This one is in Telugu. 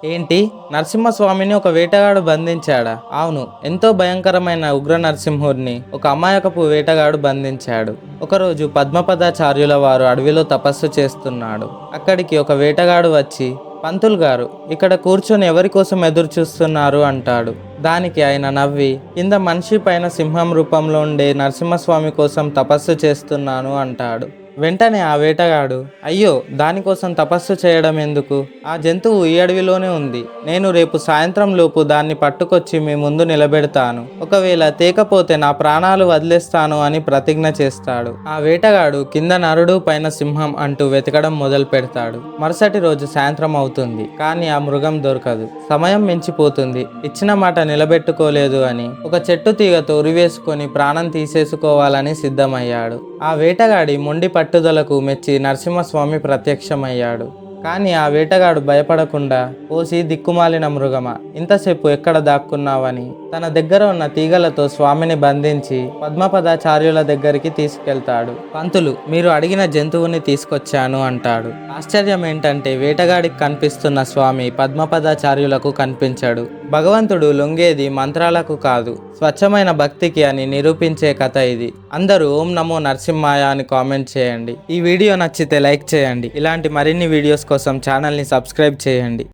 ఏంటి, నరసింహస్వామిని ఒక వేటగాడు బంధించాడా? అవును, ఎంతో భయంకరమైన ఉగ్ర నరసింహుడిని ఒక అమాయకపు వేటగాడు బంధించాడు. ఒకరోజు పద్మపదాచార్యుల వారు అడవిలో తపస్సు చేస్తున్నాడు. అక్కడికి ఒక వేటగాడు వచ్చి, పంతులు గారు, ఇక్కడ కూర్చొని ఎవరి కోసం ఎదురు చూస్తున్నారు అంటాడు. దానికి ఆయన నవ్వి, కింద మనిషి పైన సింహం రూపంలో ఉండే నరసింహస్వామి కోసం తపస్సు చేస్తున్నాను అంటాడు. వెంటనే ఆ వేటగాడు, అయ్యో, దానికోసం తపస్సు చేయడం ఎందుకు? ఆ జంతువు ఈ అడవిలోనే ఉంది. నేను రేపు సాయంత్రం లోపు దాన్ని పట్టుకొచ్చి మీ ముందు నిలబెడతాను. ఒకవేళ తేకపోతే నా ప్రాణాలు వదిలేస్తాను అని ప్రతిజ్ఞ చేస్తాడు. ఆ వేటగాడు కింద నరుడు పైన సింహం అంటూ వెతకడం మొదలు పెడతాడు. మరుసటి రోజు సాయంత్రం అవుతుంది, కానీ ఆ మృగం దొరకదు. సమయం మించిపోతుంది. ఇచ్చిన మాట నిలబెట్టుకోలేదు అని ఒక చెట్టు తీగతో ఉరివేసుకొని ప్రాణం తీసేసుకోవాలని సిద్ధమయ్యాడు. ఆ వేటగాడి మొండి పట్టుదలకు మెచ్చి నరసింహస్వామి ప్రత్యక్షమయ్యాడు. కానీ ఆ వేటగాడు భయపడకుండా, ఓసి దిక్కుమాలిన మృగమా, ఇంతసేపు ఎక్కడ దాక్కున్నావని తన దగ్గర ఉన్న తీగలతో స్వామిని బంధించి పద్మపదాచార్యుల దగ్గరికి తీసుకెళ్తాడు. పంతులు, మీరు అడిగిన జంతువుని తీసుకొచ్చాను అంటాడు. ఆశ్చర్యం ఏంటంటే వేటగాడికి కనిపిస్తున్న స్వామి పద్మపదాచార్యులకు కనిపించాడు. భగవంతుడు లొంగేది మంత్రాలకు కాదు, స్వచ్ఛమైన భక్తికి అని నిరూపించే కథ ఇది. అందరూ ఓం నమో నరసింహాయ అని కామెంట్ చేయండి. ఈ వీడియో నచ్చితే లైక్ చేయండి. ఇలాంటి మరిన్ని వీడియోస్ కోసం ఛానల్ని సబ్స్క్రైబ్ చేయండి.